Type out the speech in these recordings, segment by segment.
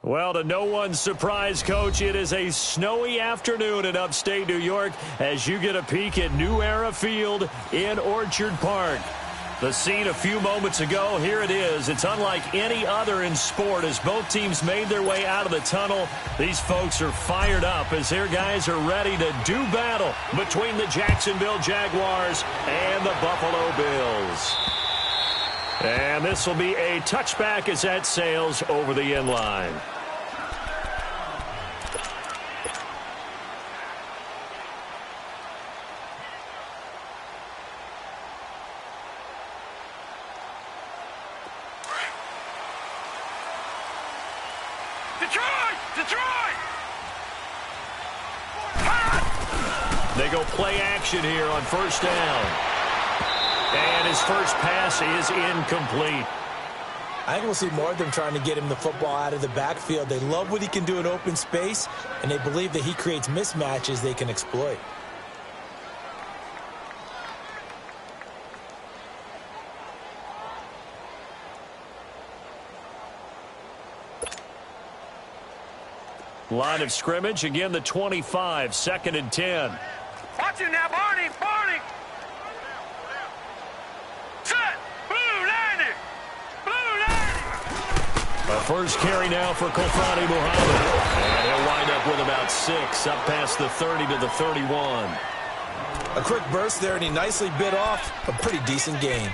Well, to no one's surprise, Coach, it is a snowy afternoon in upstate New York as you get a peek at New Era Field in Orchard Park. The scene a few moments ago, here it is. It's unlike any other in sport as both teams made their way out of the tunnel. These folks are fired up as their guys are ready to do battle between the Jacksonville Jaguars and the Buffalo Bills. And this will be a touchback as that sails over the end line. They go play action here on first down. And his first pass is incomplete. I think we'll see more of them trying to get him the football out of the backfield. They love what he can do in open space, and they believe that he creates mismatches they can exploit. Line of scrimmage, again the 25, 2nd and 10. Watch it now, Barney, Barney. Set, blue 90, blue 90. A first carry now for Kofani Muhammad. And he'll wind up with about 6, up past the 30 to the 31. A quick burst there, and he nicely bit off a pretty decent gain.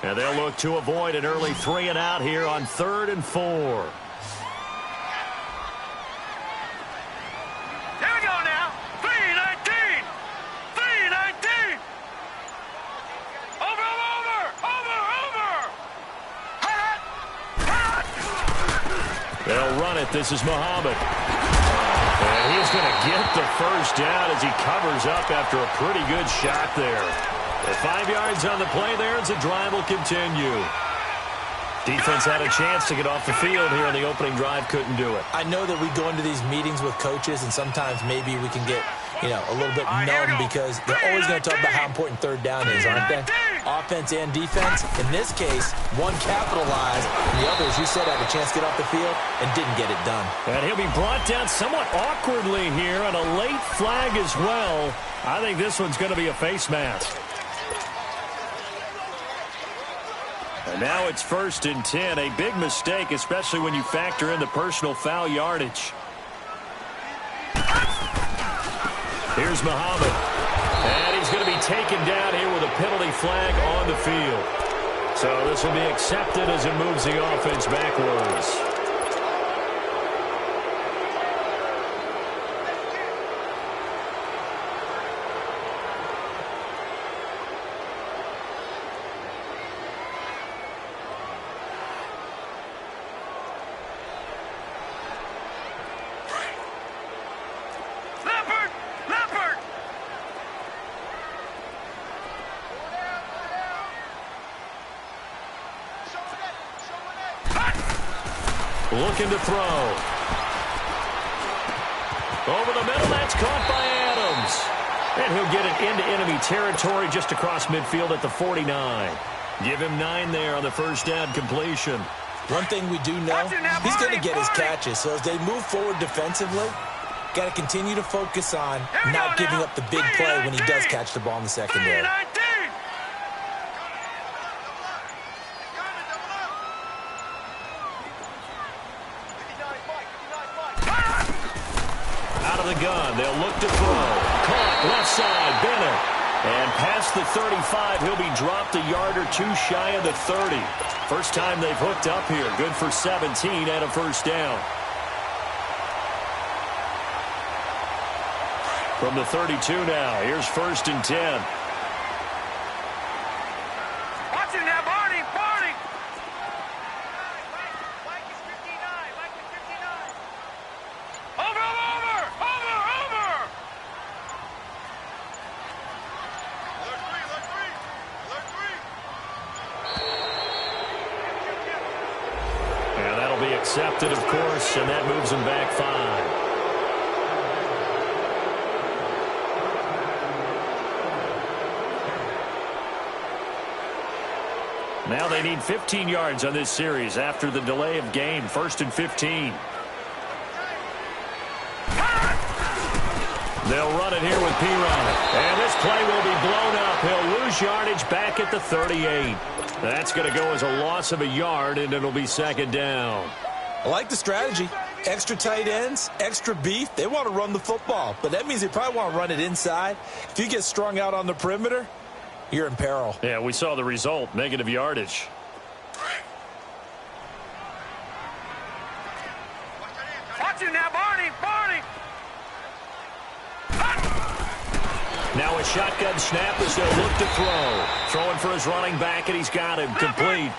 And they'll look to avoid an early 3 and out here on 3rd and 4. They'll run it. This is Muhammad. And he's going to get the first down as he covers up after a pretty good shot there. At 5 yards on the play there as the drive will continue. Defense had a chance to get off the field here on the opening drive, couldn't do it. I know that we go into these meetings with coaches, and sometimes maybe we can get, a little bit numb because they're always going to talk about how important third down is, aren't they? Offense and defense. In this case, one capitalized, and the other, as you said, had a chance to get off the field and didn't get it done. And he'll be brought down somewhat awkwardly here on a late flag as well. I think this one's going to be a face mask. And now it's 1st and 10. A big mistake, especially when you factor in the personal foul yardage. Here's Muhammad. And he's going to be taken down here with a penalty flag on the field. So this will be accepted as it moves the offense backwards. Looking to throw. Over the middle, that's caught by Adams. And he'll get it into enemy territory just across midfield at the 49. Give him 9 there on the first down completion. One thing we do know, he's going to get his catches. So as they move forward defensively, got to continue to focus on not giving up the big play when he does catch the ball in the secondary. The gun. They'll look to throw. Caught left side. Bennett. And past the 35, he'll be dropped a yard or two shy of the 30. First time they've hooked up here. Good for 17 and a first down. From the 32 now, here's 1st and 10. Watch him now, Barney. Accepted, of course, and that moves him back 5. Now they need 15 yards on this series after the delay of game. 1st and 15. They'll run it here with Piron. And this play will be blown up. He'll lose yardage back at the 38. That's going to go as a loss of a yard, and it'll be 2nd down. I like the strategy. Extra tight ends, extra beef. They want to run the football, but that means they probably want to run it inside. If you get strung out on the perimeter, you're in peril. Yeah, we saw the result, negative yardage. Watch him now, Barney. Now a shotgun snap as they'll look to throw. Throwing for his running back, and he's got him complete.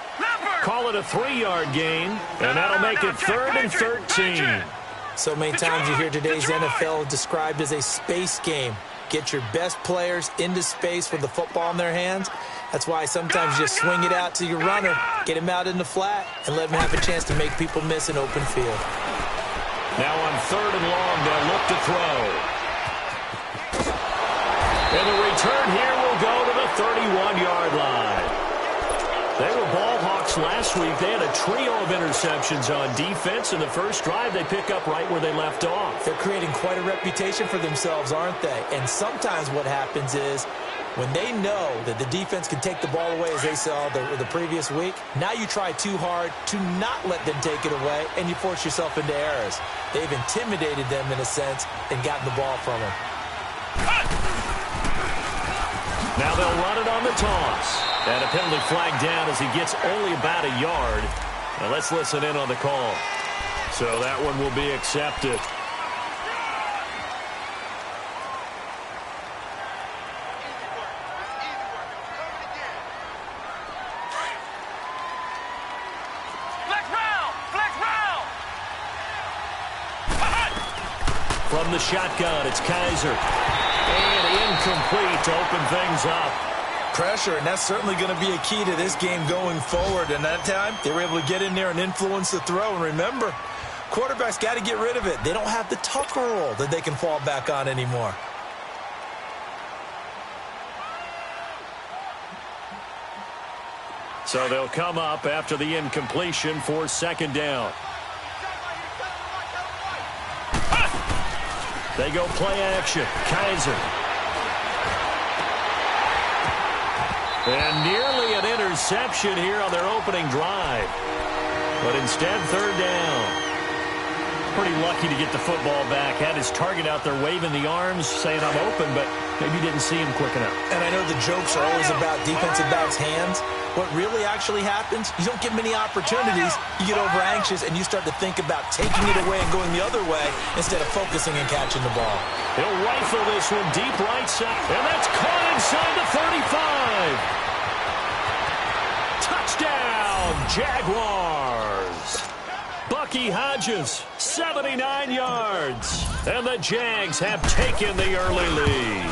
Call it a 3-yard gain, and that'll make it 3rd and 13. So many times you hear today's NFL described as a space game. Get your best players into space with the football in their hands. That's why sometimes you just swing it out to your runner, get him out in the flat, and let him have a chance to make people miss an open field. Now on 3rd and long, they'll look to throw. And the return here will go to the 31-yard line. They were ball hawks last week. They had a trio of interceptions on defense. In the first drive, they pick up right where they left off. They're creating quite a reputation for themselves, aren't they? And sometimes what happens is when they know that the defense can take the ball away, as they saw the previous week, now you try too hard to not let them take it away, and you force yourself into errors. They've intimidated them in a sense and gotten the ball from them. Now they'll run it on the toss. And a penalty flag down as he gets only about a yard. Now let's listen in on the call. So that one will be accepted. From the shotgun, it's Kaiser. And incomplete to open things up. Pressure, and that's certainly going to be a key to this game going forward. And that time, they were able to get in there and influence the throw. And remember, quarterbacks got to get rid of it. They don't have the Tucker roll that they can fall back on anymore. So they'll come up after the incompletion for 2nd down. They go play action. Kaiser. And nearly an interception here on their opening drive. But instead, 3rd down. pretty lucky to get the football back. Had his target out there waving the arms, saying I'm open, but maybe didn't see him quick enough. And I know the jokes are always about defensive backs' hands. What really actually happens, you don't get many opportunities, you get over anxious, and you start to think about taking it away and going the other way instead of focusing and catching the ball. He'll rifle this one deep right side, and that's caught inside the 35. Touchdown, Jaguars. Bucky Hodges, 79 yards. And the Jags have taken the early lead.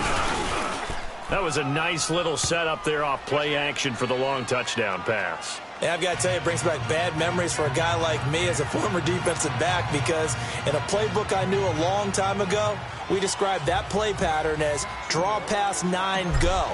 That was a nice little setup there off play action for the long touchdown pass. Yeah, I've got to tell you, it brings back bad memories for a guy like me as a former defensive back, because in a playbook I knew a long time ago, we described that play pattern as draw pass 9 go,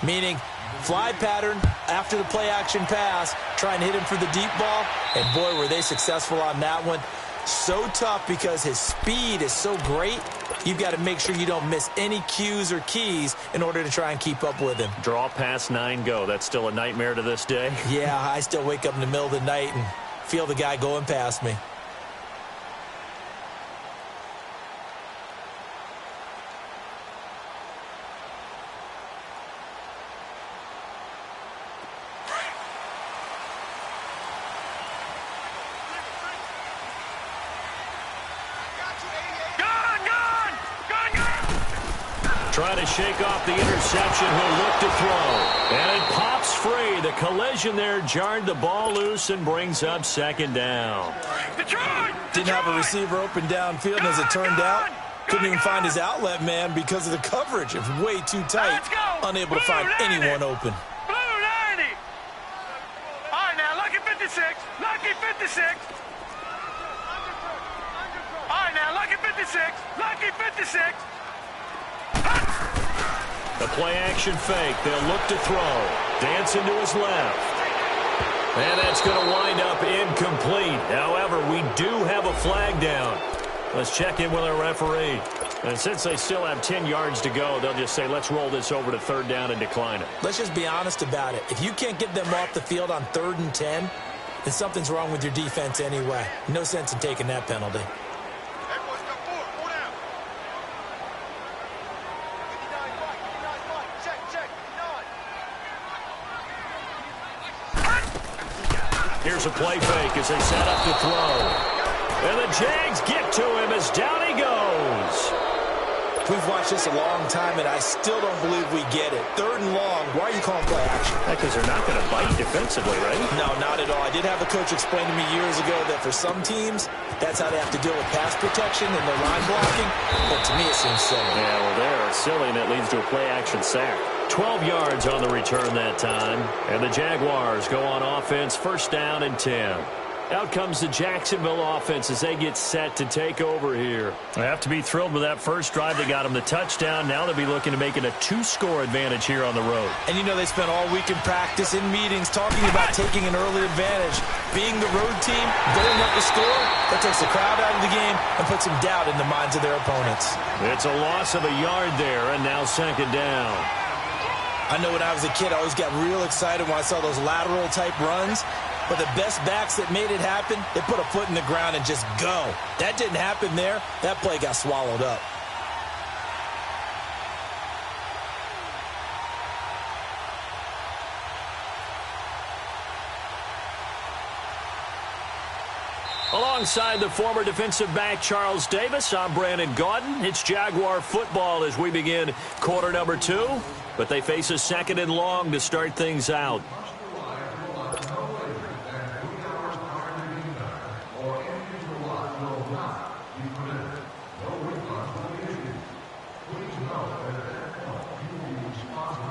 meaning fly pattern after the play action pass, try and hit him for the deep ball, and boy, were they successful on that one. So tough because his speed is so great, you've got to make sure you don't miss any cues or keys in order to try and keep up with him. Draw pass 9 go. That's still a nightmare to this day? Yeah, I still wake up in the middle of the night and feel the guy going past me. Trying to shake off the interception, he'll look to throw. And it pops free. The collision there jarred the ball loose and brings up second down. Didn't have a receiver open downfield, and as it turned out, couldn't even find his outlet man because of the coverage. It was way too tight, unable to find anyone open. Blue 90. All right, now, lucky 56. Lucky 56. All right, now, lucky 56. Lucky 56. The play-action fake. They'll look to throw. Dancing to his left. And that's going to wind up incomplete. However, we do have a flag down. Let's check in with our referee. And since they still have 10 yards to go, they'll just say, let's roll this over to third down and decline it. Let's just be honest about it. If you can't get them off the field on 3rd and 10, then something's wrong with your defense anyway. No sense in taking that penalty. Here's a play fake as they set up to throw. And the Jags get to him as down he goes. We've watched this a long time, and I still don't believe we get it. 3rd and long, why are you calling play action? Because they're not going to bite defensively, right? No, not at all. I did have a coach explain to me years ago that for some teams, that's how they have to deal with pass protection and their line blocking. But to me, it seems silly. Yeah, well, they're silly, and that leads to a play-action sack. 12 yards on the return that time. And the Jaguars go on offense, 1st down and 10. Out comes the Jacksonville offense as they get set to take over here. They have to be thrilled with that first drive. They got them the touchdown. Now they'll be looking to make it a 2-score advantage here on the road. And you know they spent all week in practice, in meetings, talking about taking an early advantage. Being the road team, going up the score, that takes the crowd out of the game and puts some doubt in the minds of their opponents. It's a loss of a yard there, and now 2nd down. I know when I was a kid, I always got real excited when I saw those lateral-type runs. But the best backs that made it happen, they put a foot in the ground and just go. That didn't happen there. That play got swallowed up. Alongside the former defensive back Charles Davis, I'm Brandon Gaudin. It's Jaguar football as we begin quarter number 2. But they face a 2nd and long to start things out.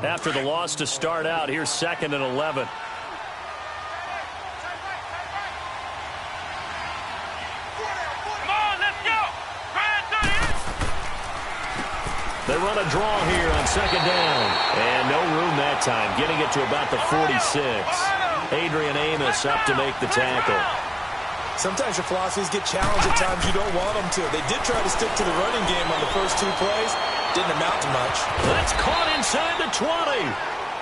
After the loss to start out, here's 2nd and 11. They run a draw here on 2nd down. And no room that time, getting it to about the 46. Adrian Amos up to make the tackle. Sometimes your philosophies get challenged at times you don't want them to. They did try to stick to the running game on the first 2 plays. Didn't amount to much. That's caught inside the 20.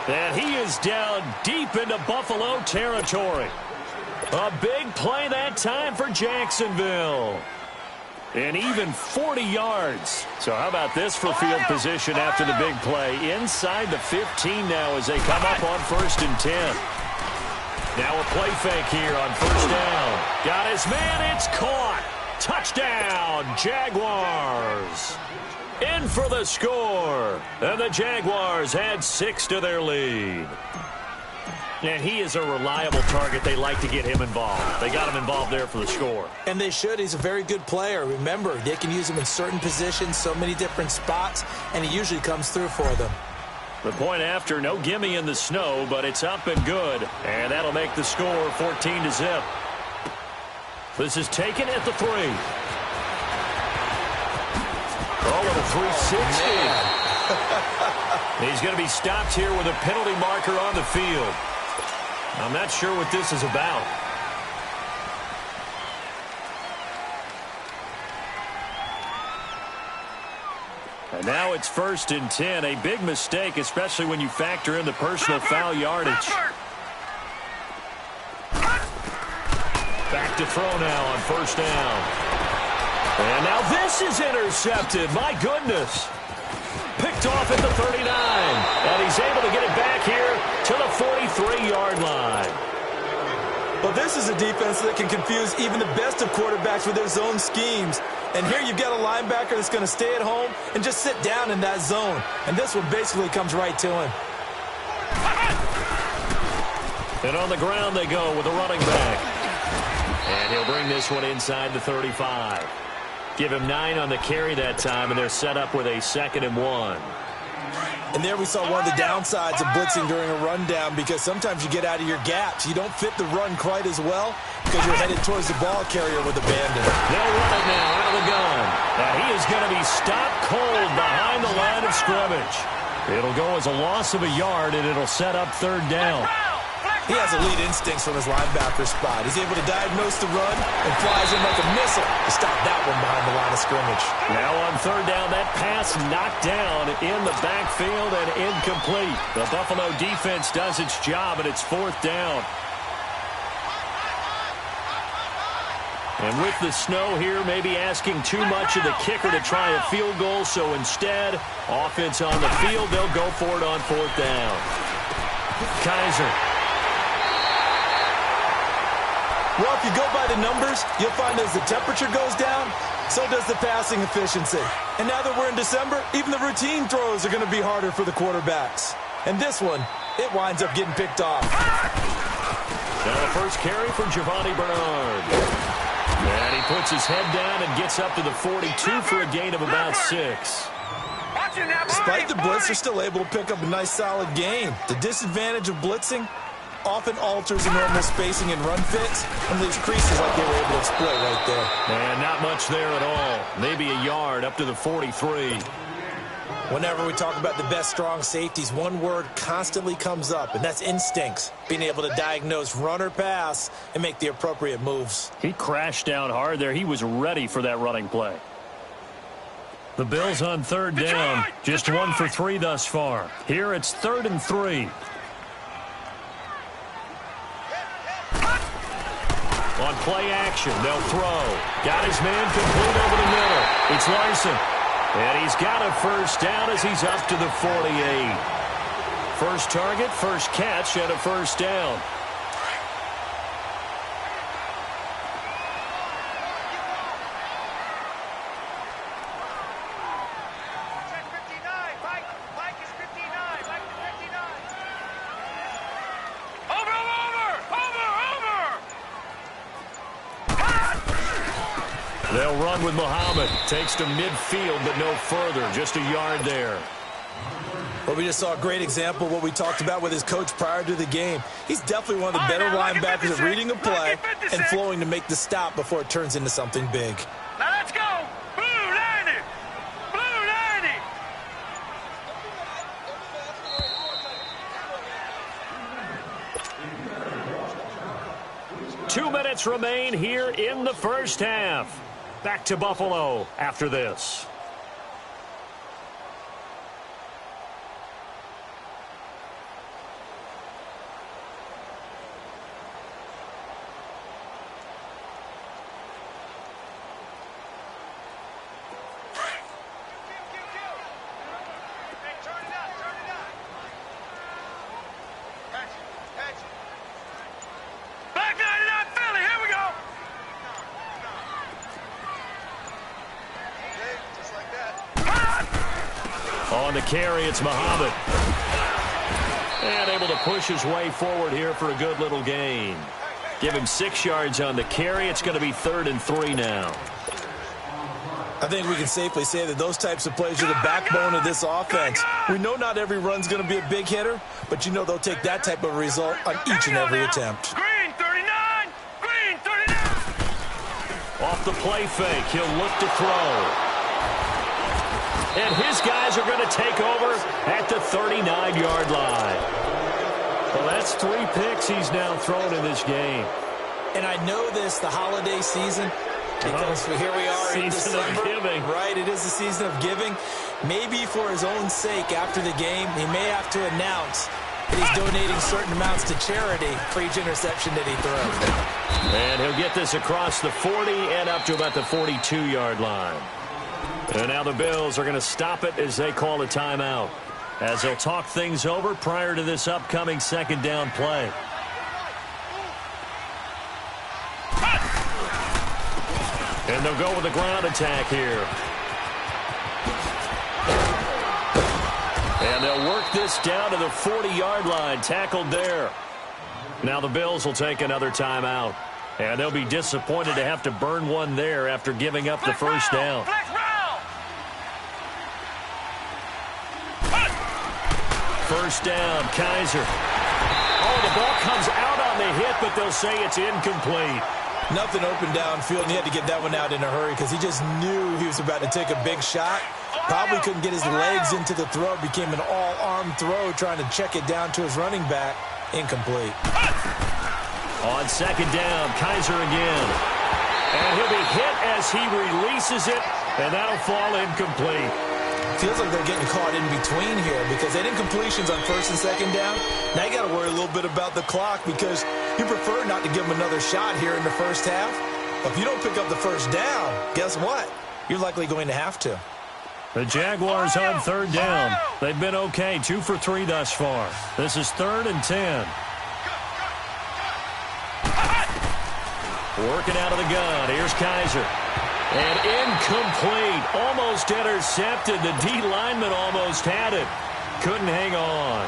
And he is down deep into Buffalo territory. A big play that time for Jacksonville. And even 40 yards. So how about this for field position after the big play? Inside the 15 now as they come up on 1st and 10. Now a play fake here on 1st down. Got his man. It's caught. Touchdown, Jaguars. In for the score. And the Jaguars add 6 to their lead. And he is a reliable target. They like to get him involved. They got him involved there for the score. And they should. He's a very good player. Remember, they can use him in certain positions, so many different spots, and he usually comes through for them. The point after, no gimme in the snow, but it's up and good. And that'll make the score 14-0. This is taken at the 3. Oh, with a 360. He's going to be stopped here with a penalty marker on the field. I'm not sure what this is about. And now it's 1st and 10. A big mistake, especially when you factor in the personal foul yardage. Back to throw now on 1st down. And now this is intercepted. My goodness. Picked off at the 39. And he's able to get it back here to the 43-yard line. Well, this is a defense that can confuse even the best of quarterbacks with their zone schemes. And here you've got a linebacker that's going to stay at home and just sit down in that zone. And this one basically comes right to him. And on the ground they go with a running back. And he'll bring this one inside the 35. Give him 9 on the carry that time, and they're set up with a 2nd and 1. And there we saw one of the downsides of blitzing during a rundown, because sometimes you get out of your gaps. You don't fit the run quite as well because you're headed towards the ball carrier with abandon. They'll run it now out of the gun. Now he is going to be stopped cold behind the line of scrimmage. It'll go as a loss of a yard, and it'll set up 3rd down. He has elite instincts from his linebacker spot. He's able to diagnose the run and flies in like a missile to stop that one behind the line of scrimmage. Now on 3rd down, that pass knocked down in the backfield and incomplete. The Buffalo defense does its job, and it's 4th down. And with the snow here, maybe asking too much of the kicker to try a field goal, so instead, offense on the field, they'll go for it on 4th down. Kaiser. Well, if you go by the numbers, you'll find as the temperature goes down, so does the passing efficiency. And now that we're in December, even the routine throws are going to be harder for the quarterbacks. And this one, it winds up getting picked off. Now the first carry for Giovanni Bernard. And he puts his head down and gets up to the 42 for a gain of about 6. Despite the blitz, they're still able to pick up a nice solid gain. The disadvantage of blitzing often alters the normal spacing and run fits and leaves creases like they were able to exploit right there. And not much there at all. Maybe a yard up to the 43. Whenever we talk about the best strong safeties, one word constantly comes up, and that's instincts. Being able to diagnose run or pass and make the appropriate moves. He crashed down hard there. He was ready for that running play. The Bills on 3rd down. Just 1 for 3 thus far. Here it's 3rd and 3. On play action, they'll throw. Got his man complete over the middle. It's Larson. And he's got a 1st down as he's up to the 48. First target, first catch, and a 1st down. They'll run with Muhammad. Takes to midfield, but no further. Just a yard there. Well, we just saw a great example of what we talked about with his coach prior to the game. He's definitely one of the better linebackers at reading a play and flowing to make the stop before it turns into something big. Now let's go. Blue 90. Blue 90. 2 minutes remain here in the first half. Back to Buffalo after this. On the carry, it's Muhammad. And able to push his way forward here for a good little gain. Give him 6 yards on the carry. It's going to be 3rd and 3 now. I think we can safely say that those types of plays are the backbone of this offense. We know not every run's going to be a big hitter, but you know they'll take that type of result on each and every attempt. Green 39! Green 39! Off the play fake, he'll look to throw. And his guys are going to take over at the 39-yard line. Well, that's 3 picks he's now thrown in this game. And I know this, the holiday season, because here we are in December. Season of giving. Right, it is the season of giving. Maybe for his own sake after the game, he may have to announce that he's donating certain amounts to charity for each interception that he throws. And he'll get this across the 40 and up to about the 42-yard line. And now the Bills are going to stop it as they call a timeout, as they'll talk things over prior to this upcoming 2nd down play. And they'll go with a ground attack here. And they'll work this down to the 40-yard line, tackled there. Now the Bills will take another timeout. And they'll be disappointed to have to burn one there after giving up the first down. First down, Kaiser. Oh, the ball comes out on the hit, but they'll say it's incomplete. Nothing open downfield, and he had to get that one out in a hurry because he just knew he was about to take a big shot. Probably couldn't get his legs into the throw. Became an all-arm throw trying to check it down to his running back. Incomplete. On 2nd down, Kaiser again. And he'll be hit as he releases it, and that'll fall incomplete. Feels like they're getting caught in between here because they did incompletions on 1st and 2nd down. Now you got to worry a little bit about the clock because you prefer not to give them another shot here in the first half. But if you don't pick up the first down, guess what? You're likely going to have to. The Jaguars on 3rd down. They've been okay, 2 for 3 thus far. This is 3rd and 10. Working out of the gun. Here's Kaiser. And incomplete. Almost intercepted. The D lineman almost had it. Couldn't hang on.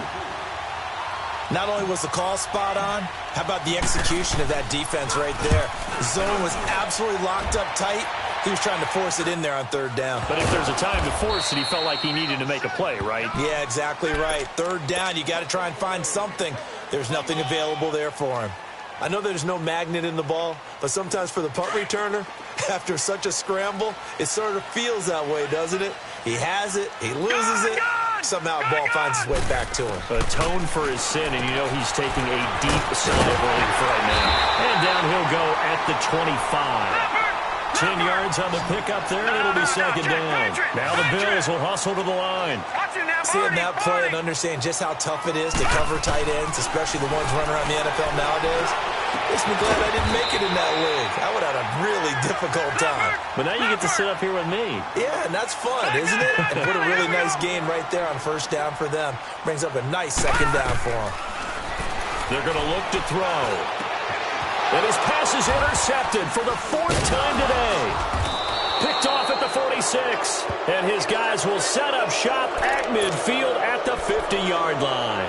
Not only was the call spot on, how about the execution of that defense right there? The zone was absolutely locked up tight. He was trying to force it in there on 3rd down. But if there's a time to force it, he felt like he needed to make a play, right? Yeah, exactly right. 3rd down, you got to try and find something. There's nothing available there for him. I know there's no magnet in the ball, but sometimes for the punt returner, after such a scramble, it sort of feels that way, doesn't it? He has it, he loses it, somehow the ball finds its way back to him. Atone for his sin, and you know he's taking a deep sigh of relief right now. And down he'll go at the 25. 10 yards on the pickup there, and it'll be 2nd down. Now the Bills will hustle to the line. Seeing that play and understand just how tough it is to cover tight ends, especially the ones running around the NFL nowadays, makes me glad I didn't make it in that league. I would have had a really difficult time. But now you get to sit up here with me. Yeah, and that's fun, isn't it? And put a really nice game right there on 1st down for them. Brings up a nice 2nd down for them. They're going to look to throw. And his pass is intercepted for the 4th time today. Picked off at the 46. And his guys will set up shop at midfield at the 50-yard line.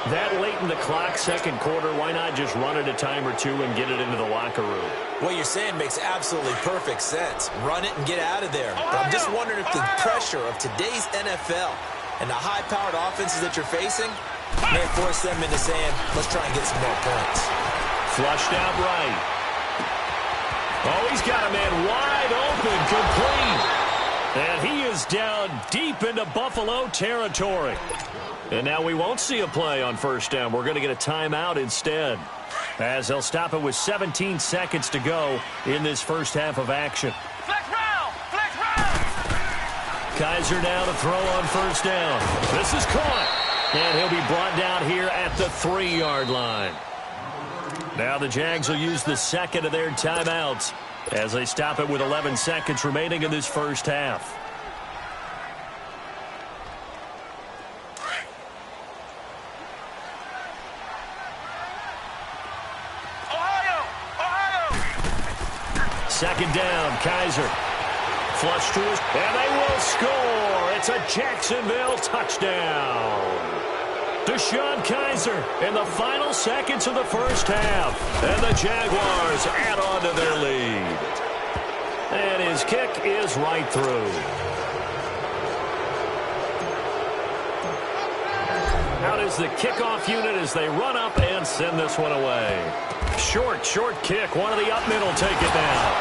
That late in the clock, 2nd quarter, why not just run it a time or two and get it into the locker room? What you're saying makes absolutely perfect sense. Run it and get out of there. But I'm just wondering if the pressure of today's NFL and the high-powered offenses that you're facing may force them into saying, let's try and get some more points. Flushed out right. Oh, he's got a man wide open, complete. And he is down deep into Buffalo territory. And now we won't see a play on 1st down. We're going to get a timeout instead, as they'll stop it with 17 seconds to go in this first half of action. Flex round! Flex round! Kaiser now to throw on 1st down. This is caught. And he'll be brought down here at the 3-yard line. Now the Jags will use the 2nd of their timeouts as they stop it with 11 seconds remaining in this first half. Ohio! 2nd down, Kaiser. flush to his, and they will score. It's a Jacksonville touchdown. DeShone Kizer in the final seconds of the first half. And the Jaguars add on to their lead. And his kick is right through. Out is the kickoff unit as they run up and send this one away. Short kick. One of the up middle take it down.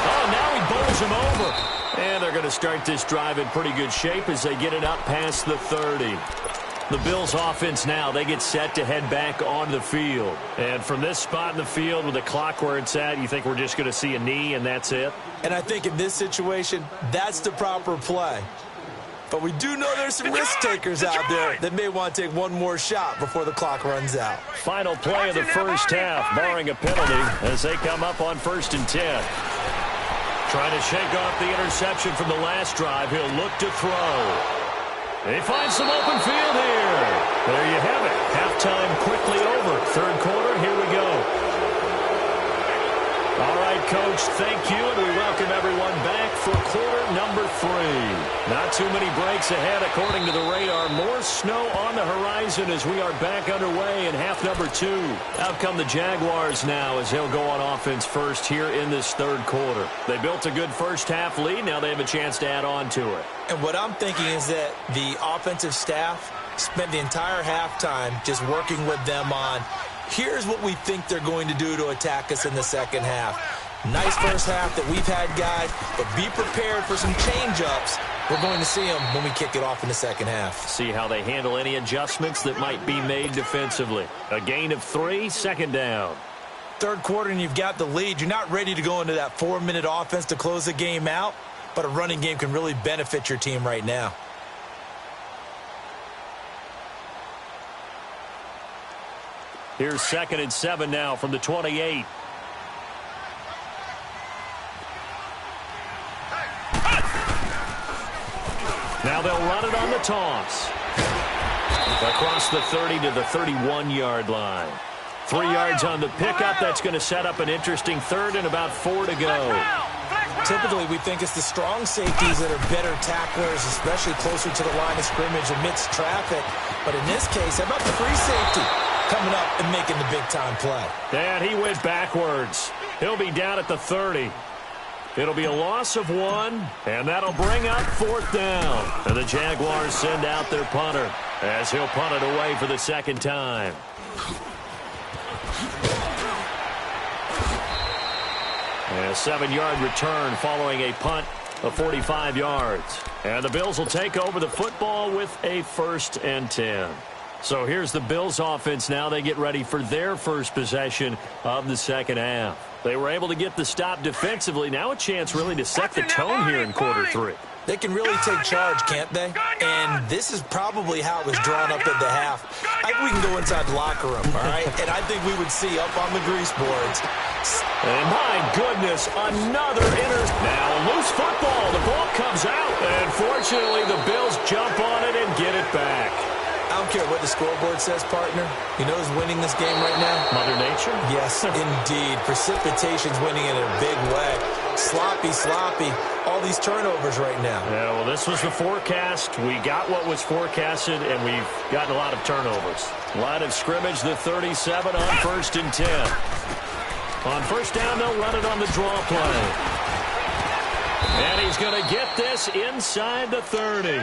Oh, now he bowls him over. And they're going to start this drive in pretty good shape as they get it up past the 30. The Bills offense now, they get set to head back on the field. And from this spot in the field with the clock where it's at, you think we're just going to see a knee and that's it? And I think in this situation, that's the proper play. But we do know there's some risk takers out there that may want to take one more shot before the clock runs out. Final play of the first half, barring a penalty, as they come up on 1st and 10. Trying to shake off the interception from the last drive. He'll look to throw. They find some open field here. There you have it. Halftime quickly over. 3rd quarter, here we go. All right, Coach, thank you, and we welcome everyone back for quarter number 3. Not too many breaks ahead according to the radar. More snow on the horizon as we are back underway in half number 2. Out come the Jaguars now as they'll go on offense first here in this 3rd quarter. They built a good first half lead. Now they have a chance to add on to it. And what I'm thinking is that the offensive staff spent the entire halftime just working with them on, here's what we think they're going to do to attack us in the second half. Nice first half that we've had, guys, but be prepared for some change-ups. We're going to see them when we kick it off in the second half. See how they handle any adjustments that might be made defensively. A gain of 3, 2nd down. 3rd quarter and you've got the lead. You're not ready to go into that 4-minute offense to close the game out, but a running game can really benefit your team right now. Here's 2nd and 7 now from the 28. Now they'll run it on the toss. Across the 30 to the 31-yard line. 3 yards on the pickup. That's going to set up an interesting 3rd and about 4 to go. Typically, we think it's the strong safeties that are better tacklers, especially closer to the line of scrimmage amidst traffic. But in this case, how about the free safety coming up and making the big-time play? And he went backwards. He'll be down at the 30. It'll be a loss of 1, and that'll bring up 4th down. And the Jaguars send out their punter as he'll punt it away for the 2nd time. A 7-yard return following a punt of 45 yards. And the Bills will take over the football with a 1st and 10. So here's the Bills offense now. They get ready for their first possession of the second half. They were able to get the stop defensively. Now a chance really to set the tone here in quarter 3. They can really take charge, can't they? And this is probably how it was drawn up at the half. I think we can go inside the locker room, all right? And I think we would see up on the grease boards. And my goodness, another Now a loose football. The ball comes out. And fortunately, the Bills jump on it and get it back. I don't care what the scoreboard says, partner. You know who's winning this game right now? Mother Nature? Yes, indeed. Precipitation's winning in a big way. Sloppy. All these turnovers right now. Yeah, well, this was the forecast. We got what was forecasted, and we've gotten a lot of turnovers. Line of scrimmage, the 37 on 1st and 10. On 1st down, they'll run it on the draw play. And he's going to get this inside the 30.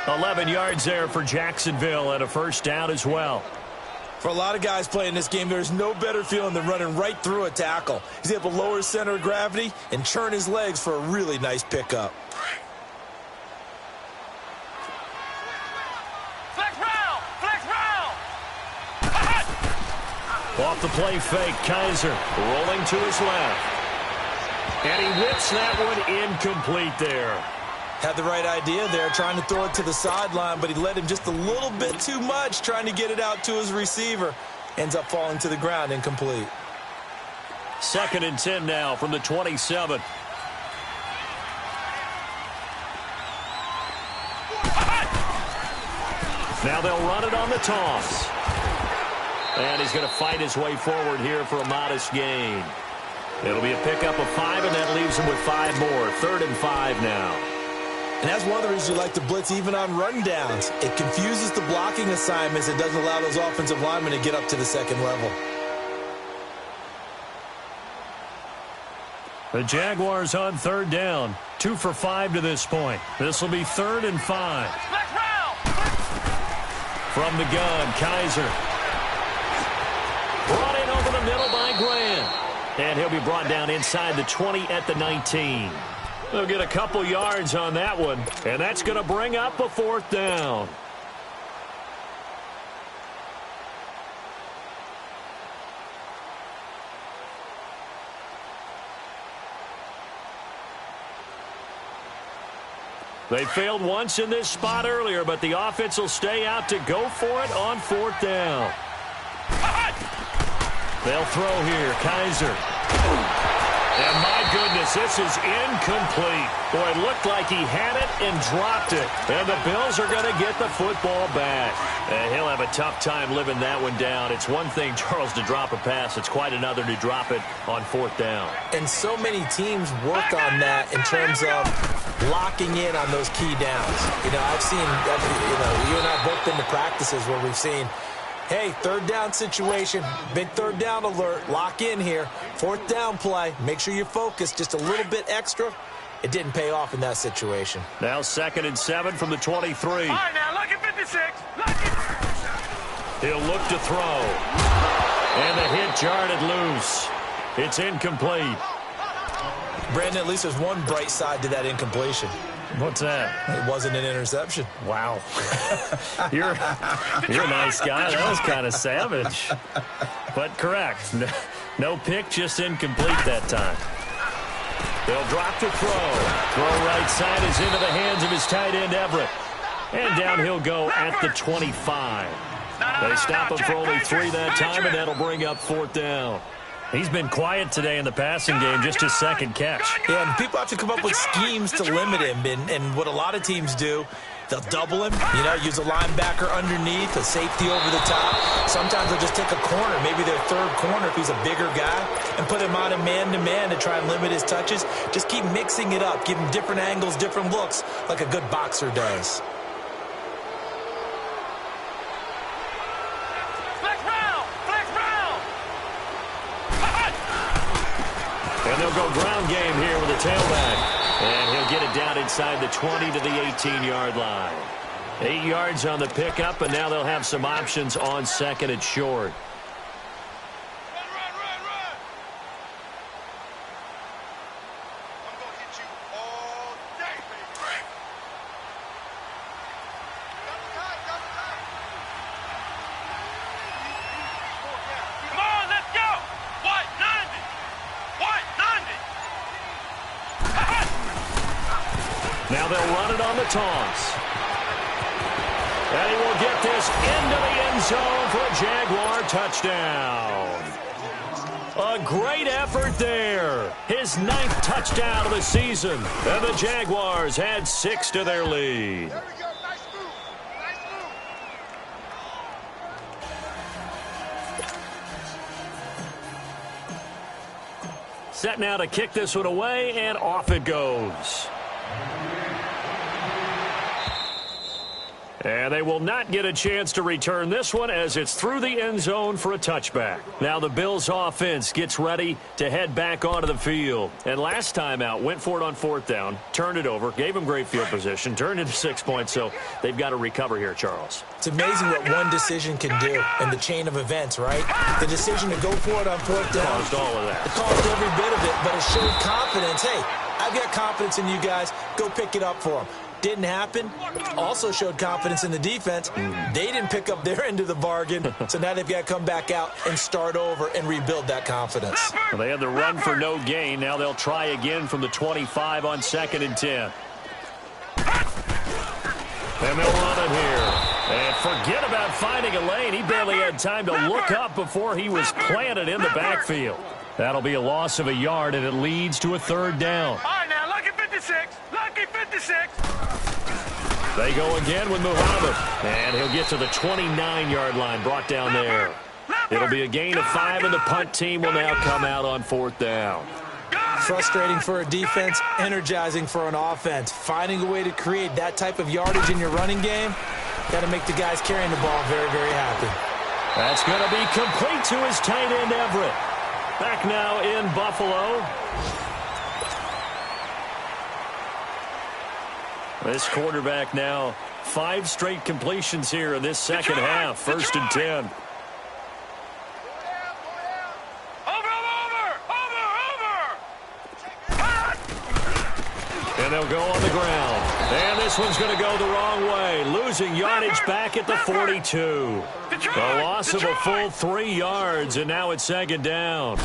11 yards there for Jacksonville and a 1st down as well. For a lot of guys playing this game, there's no better feeling than running right through a tackle. He's able to lower his center of gravity and churn his legs for a really nice pickup. Flex round! Off the play fake, Kizer rolling to his left. And he whips that one incomplete there. Had the right idea there, trying to throw it to the sideline, but he led him just a little bit too much, trying to get it out to his receiver. Ends up falling to the ground, incomplete. 2nd and 10 now from the 27. Now they'll run it on the toss. And he's going to fight his way forward here for a modest gain. It'll be a pickup of 5, and that leaves them with 5 more. 3rd and 5 now. And that's one of the reasons you like to blitz even on rundowns. It confuses the blocking assignments. It doesn't allow those offensive linemen to get up to the second level. The Jaguars on 3rd down. 2 for 5 to this point. This will be 3rd and 5. From the gun, Kaiser. Brought in over the middle by Grant. And he'll be brought down inside the 20 at the 19. They'll get a couple yards on that one, and that's going to bring up a 4th down. They failed once in this spot earlier, but the offense will stay out to go for it on 4th down. They'll throw here. Kaiser. And my goodness, this is incomplete. Boy, it looked like he had it and dropped it. And the Bills are going to get the football back. And he'll have a tough time living that one down. It's one thing, Charles, to drop a pass. It's quite another to drop it on 4th down. And so many teams work on that in terms of locking in on those key downs. You know, I've seen, you and I have both been to practices where we've seen, hey, 3rd down situation, big 3rd down alert, lock in here. 4th down play, make sure you focus just a little bit extra. It didn't pay off in that situation. Now 2nd and 7 from the 23. All right, now, lucky 56. He'll look to throw. And the hit jarred loose. It's incomplete. Brandon, at least there's one bright side to that incompletion. What's that? It wasn't an interception. Wow. You're a nice guy. That was kind of savage. But correct. No pick, just incomplete that time. They'll drop to throw. Throw right side is into the hands of his tight end, Everett. And down he'll go at the 25. They stop him for only 3 that time, and that'll bring up 4th down. He's been quiet today in the passing game, just his 2nd catch. Yeah, and people have to come up with schemes to limit him. And what a lot of teams do, they'll double him, use a linebacker underneath, a safety over the top. Sometimes they'll just take a corner, maybe their 3rd corner if he's a bigger guy, and put him on a man-to-man to try and limit his touches. Just keep mixing it up, give him different angles, different looks, like a good boxer does. And they'll go ground game here with a tailback. And he'll get it down inside the 20 to the 18-yard line. 8 yards on the pickup, and now they'll have some options on 2nd and short. Now they'll run it on the toss. And he will get this into the end zone for a Jaguar touchdown. A great effort there. His 9th touchdown of the season. And the Jaguars had 6 to their lead. Set now to kick this one away, and off it goes. And they will not get a chance to return this one as it's through the end zone for a touchback. Now the Bills offense gets ready to head back onto the field. And last time out, went for it on 4th down, turned it over, gave them great field position, turned into 6 points, so they've got to recover here, Charles. It's amazing what one decision can do in the chain of events, right? The decision to go for it on 4th down. Caused all of that. It caused every bit of it, but it showed confidence. Hey, I've got confidence in you guys. Go pick it up for them. Didn't happen. Also showed confidence in the defense. They didn't pick up their end of the bargain, so now they've got to come back out and start over and rebuild that confidence. Well, they had the run for no gain. Now they'll try again from the 25 on 2nd and 10. And they'll run it here. And forget about finding a lane. He barely had time to look up before he was planted in the backfield. That'll be a loss of a yard, and it leads to a 3rd down. All right, now, lucky 56. Lucky 56. They go again with Muhammad. And he'll get to the 29-yard line, brought down there. It'll be a gain of 5, and the punt team will now come out on 4th down. Frustrating for a defense, energizing for an offense. Finding a way to create that type of yardage in your running game, got to make the guys carrying the ball very, very happy. That's going to be complete to his tight end, Everett. Back now in Buffalo. This quarterback now 5 straight completions here in this second half. 1st and 10. And they'll go on the ground. And this one's going to go the wrong way. Losing yardage back at the 42. A loss of a full 3 yards, and now it's 2nd down.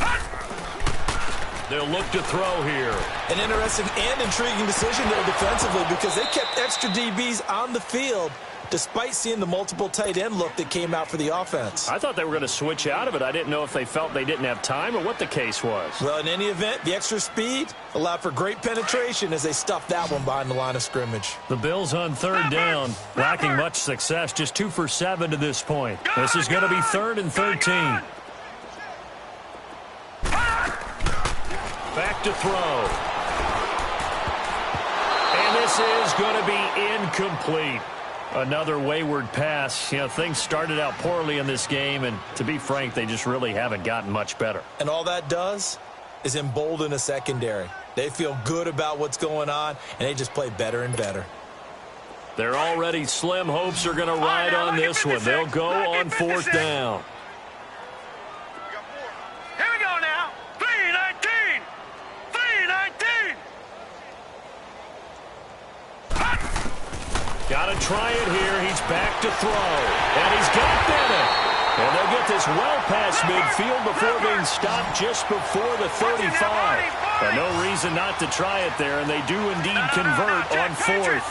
They'll look to throw here. An interesting and intriguing decision there defensively because they kept extra DBs on the field despite seeing the multiple tight end look that came out for the offense. I thought they were going to switch out of it. I didn't know if they felt they didn't have time or what the case was. Well, in any event, the extra speed allowed for great penetration as they stuffed that one behind the line of scrimmage. The Bills on 3rd down, lacking much success, just 2 for 7 to this point. This is going to be 3rd and 13. Back to throw. And this is going to be incomplete. Another wayward pass. You know, things started out poorly in this game, and to be frank, they just really haven't gotten much better. And all that does is embolden a secondary. They feel good about what's going on, and they just play better and better. Their already slim hopes are going to ride on this one. They'll go on 4th down. Here we go now. 3-19. 3-19. Got to try it here. He's back to throw. And he's got Bennett. And they'll get this well past midfield before being stopped just before the 35. And no reason not to try it there, and they do indeed convert on 4th.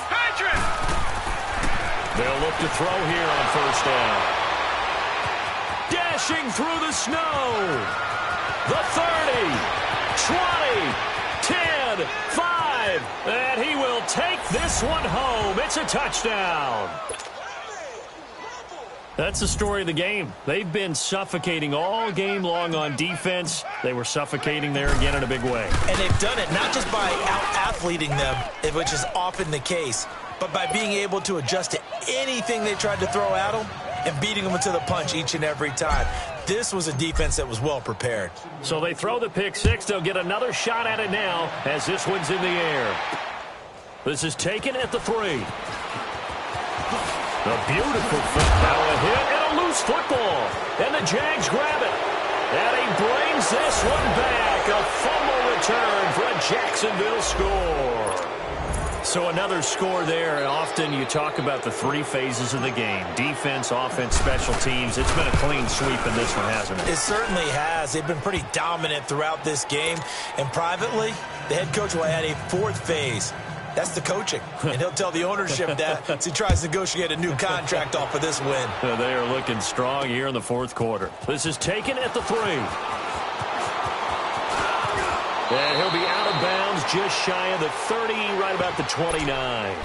They'll look to throw here on 1st down. Dashing through the snow. The 30, 20, 10, 5, and he will take this one home. It's a touchdown. That's the story of the game. They've been suffocating all game long on defense. They were suffocating there again in a big way. And they've done it not just by out-athleting them, which is often the case, but by being able to adjust to anything they tried to throw at them and beating them into the punch each and every time. This was a defense that was well prepared. So they throw the pick 6. They'll get another shot at it now as this one's in the air. This is taken at the 3. A beautiful foot. Now a hit and a loose football. And the Jags grab it. And he brings this one back. A fumble return for a Jacksonville score. So another score there, and often you talk about the 3 phases of the game. Defense, offense, special teams. It's been a clean sweep in this one, hasn't it? It certainly has. They've been pretty dominant throughout this game. And privately, the head coach will add a 4th phase. That's the coaching. And he'll tell the ownership that as he tries to negotiate a new contract off of this win. They are looking strong here in the 4th quarter. This is taken at the 3. And he'll be out of bounds just shy of the 30, right about the 29.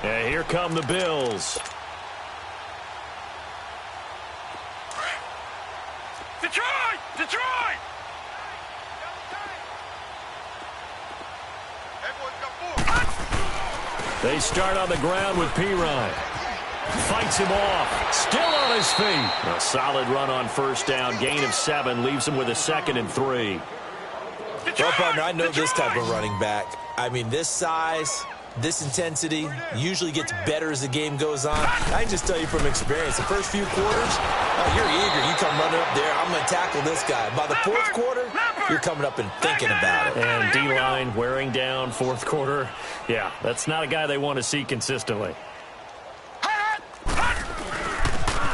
And here come the Bills. Detroit! Detroit! They start on the ground with Pirine. Fights him off. Still on his feet. A solid run on 1st down. Gain of 7 leaves him with a 2nd and 3. Well, partner, I know this type of running back. I mean, this size, this intensity usually gets better as the game goes on. I can just tell you from experience, the first few quarters, you're eager. You come running up there, I'm going to tackle this guy. By the 4th quarter, you're coming up and thinking about it. And D-line wearing down 4th quarter. Yeah, that's not a guy they want to see consistently.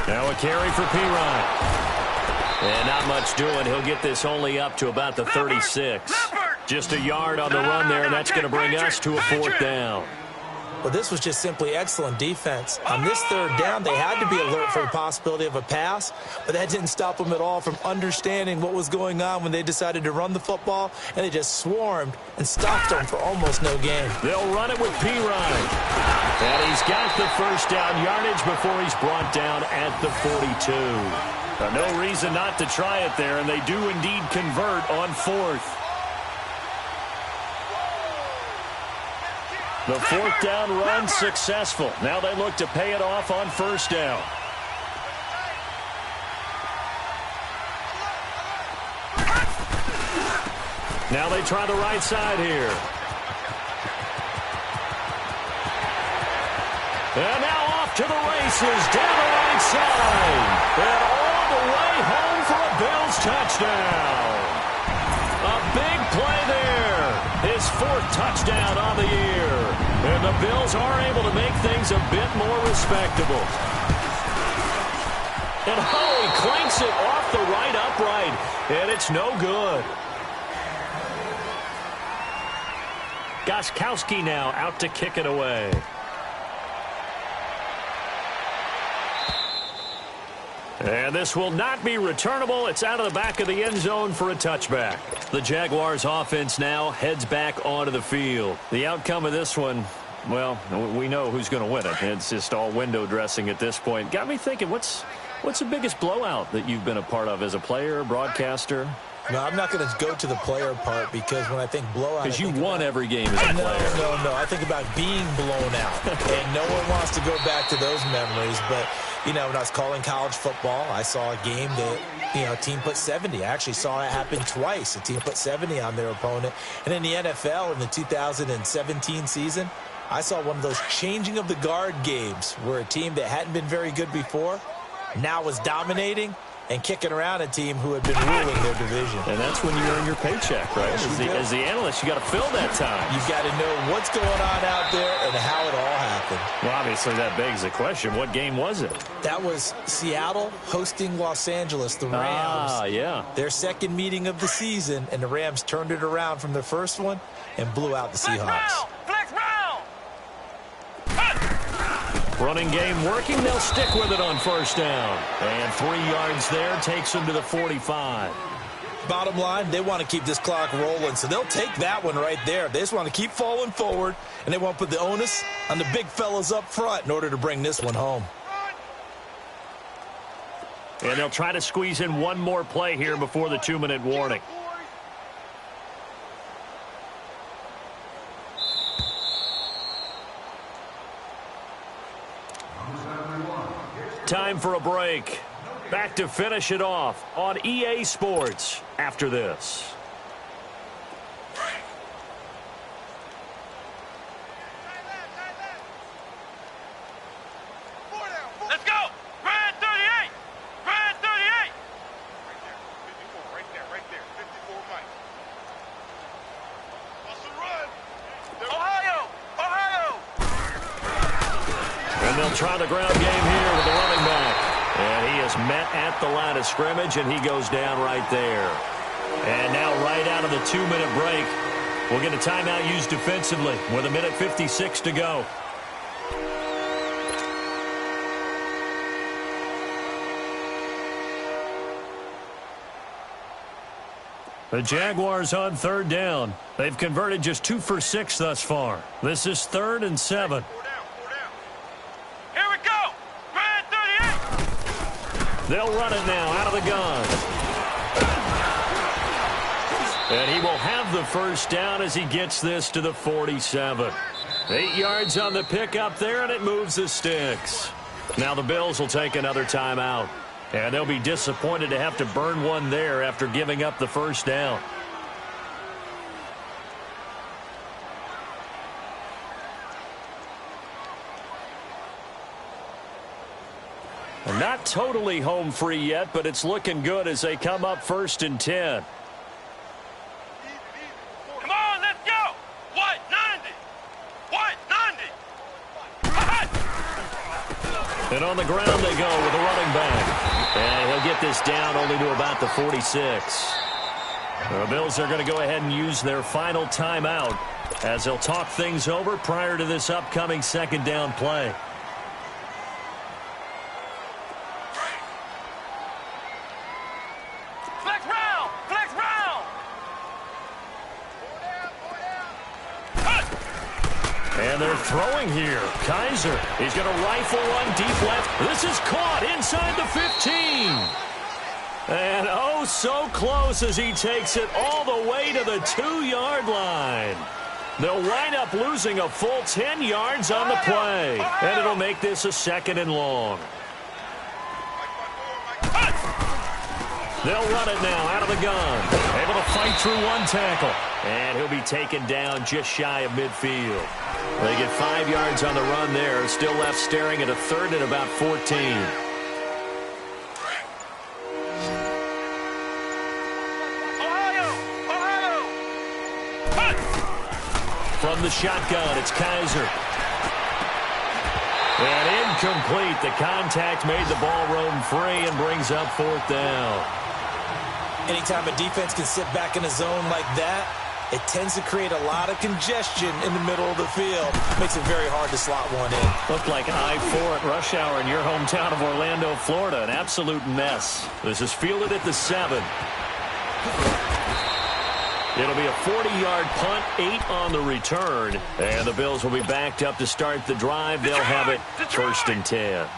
Now a carry for Pirine. And not much doing. He'll get this only up to about the 36. Just a yard on the run there, and that's going to bring us to a 4th down. Well, this was just simply excellent defense. On this 3rd down, they had to be alert for the possibility of a pass, but that didn't stop them at all from understanding what was going on when they decided to run the football, and they just swarmed and stopped them for almost no gain. They'll run it with Pirine. And he's got the 1st down yardage before he's brought down at the 42. No reason not to try it there, and they do indeed convert on fourth. The fourth down run successful. Now they look to pay it off on first down. Now they try the right side here. And now off to the races, down the right side. And all the way home for a Bills touchdown. A big play there. His fourth touchdown on the year. And the Bills are able to make things a bit more respectable. And he clanks it off the right upright. And it's no good. Gostkowski now out to kick it away. And this will not be returnable. It's out of the back of the end zone for a touchback. The Jaguars offense now heads back onto the field. The outcome of this one, well, we know who's going to win it. It's just all window dressing at this point. Got me thinking, what's the biggest blowout that you've been a part of as a player, broadcaster? No, I'm not going to go to the player part because when I think blowout... Because you won every game as a player. No. I think about being blown out. And no one wants to go back to those memories. But, you know, when I was calling college football, I saw a game that, you know, a team put 70. I actually saw it happen twice. A team put 70 on their opponent. And in the NFL in the 2017 season, I saw one of those changing of the guard games where a team that hadn't been very good before now was dominating and kicking around a team who had been ruling their division. And that's when you earn your paycheck, right? As the analyst, you got to fill that time. You've got to know what's going on out there and how it all happened. Well, obviously, that begs the question, what game was it? That was Seattle hosting Los Angeles, the Rams. Ah, yeah. Their second meeting of the season, and the Rams turned it around from their first one and blew out the Seahawks. Flex round! Running game working. They'll stick with it on first down. And 3 yards there takes them to the 45. Bottom line, they want to keep this clock rolling, so they'll take that one right there. They just want to keep falling forward, and they want to put the onus on the big fellas up front in order to bring this one home. And they'll try to squeeze in one more play here before the 2-minute warning. Time for a break. Back to finish it off on EA Sports after this. Let's go! Grand 38! Grand 38! Right there. 54 Mike. What's the run? Ohio! And they'll try the ground game here with the running back. And he is met at the line of scrimmage, and he goes down right there. And now right out of the 2-minute break, we'll get a timeout used defensively with 1:56 to go. The Jaguars on third down. They've converted just 2 for 6 thus far. This is 3rd and 7. Here we go! Grand 38! They'll run it now out of the gun. And he will have the first down as he gets this to the 47. 8 yards on the pickup there, and it moves the sticks. Now the Bills will take another timeout. And they'll be disappointed to have to burn one there after giving up the first down. Not totally home free yet, but it's looking good as they come up 1st and 10. Come on, let's go! What? 90! What? 90! And on the ground they go with a running back. And he'll get this down only to about the 46. The Bills are going to go ahead and use their final timeout as they'll talk things over prior to this upcoming second down play. Flex round! Flex round! And they're throwing here. Kaiser is going to rifle one deep left. This is caught inside the 15. And oh, so close as he takes it all the way to the 2-yard line. They'll wind up losing a full 10 yards on the play. And it'll make this a 2nd and long. They'll run it now out of the gun. Able to fight through one tackle. And he'll be taken down just shy of midfield. They get 5 yards on the run there. Still left staring at a 3rd and about 14. From the shotgun, it's Kaiser. And incomplete. The contact made the ball roam free and brings up 4th down. Anytime a defense can sit back in a zone like that, it tends to create a lot of congestion in the middle of the field. Makes it very hard to slot one in. Looked like I-4 at rush hour in your hometown of Orlando, Florida. An absolute mess. This is fielded at the 7. It'll be a 40-yard punt, 8 on the return. And the Bills will be backed up to start the drive. They'll have it 1st and 10.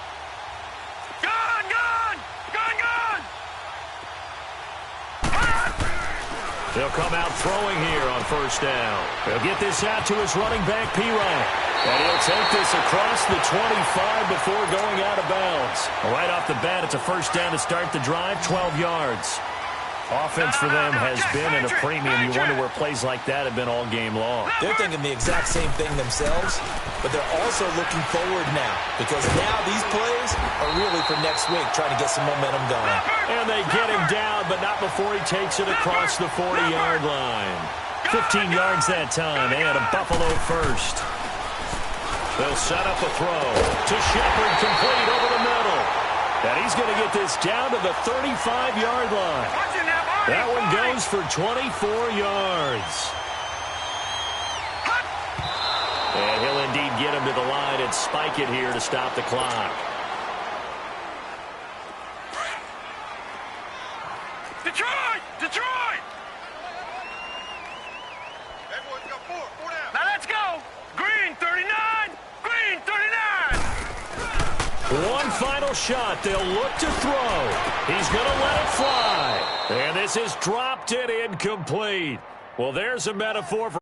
They'll come out throwing here on 1st down. He'll get this out to his running back, P-Ryan. And he'll take this across the 25 before going out of bounds. Right off the bat, it's a 1st down to start the drive, 12 yards. Offense for them has been at a premium. You wonder where plays like that have been all game long. They're thinking the exact same thing themselves, but they're also looking forward now because now these plays are really for next week, trying to get some momentum going. And they get him down, but not before he takes it across the 40-yard line. 15 yards that time, and a Buffalo 1st. They'll set up a throw to Shepard, complete over the middle. And he's going to get this down to the 35-yard line. That one goes for 24 yards. And he'll indeed get him to the line and spike it here to stop the clock. Detroit! Detroit! Everyone's got 4 down. Now let's go. Green 39. Green 39. One final shot. They'll look to throw. He's going to let it fly. And this is dropped and incomplete. Well, there's a metaphor for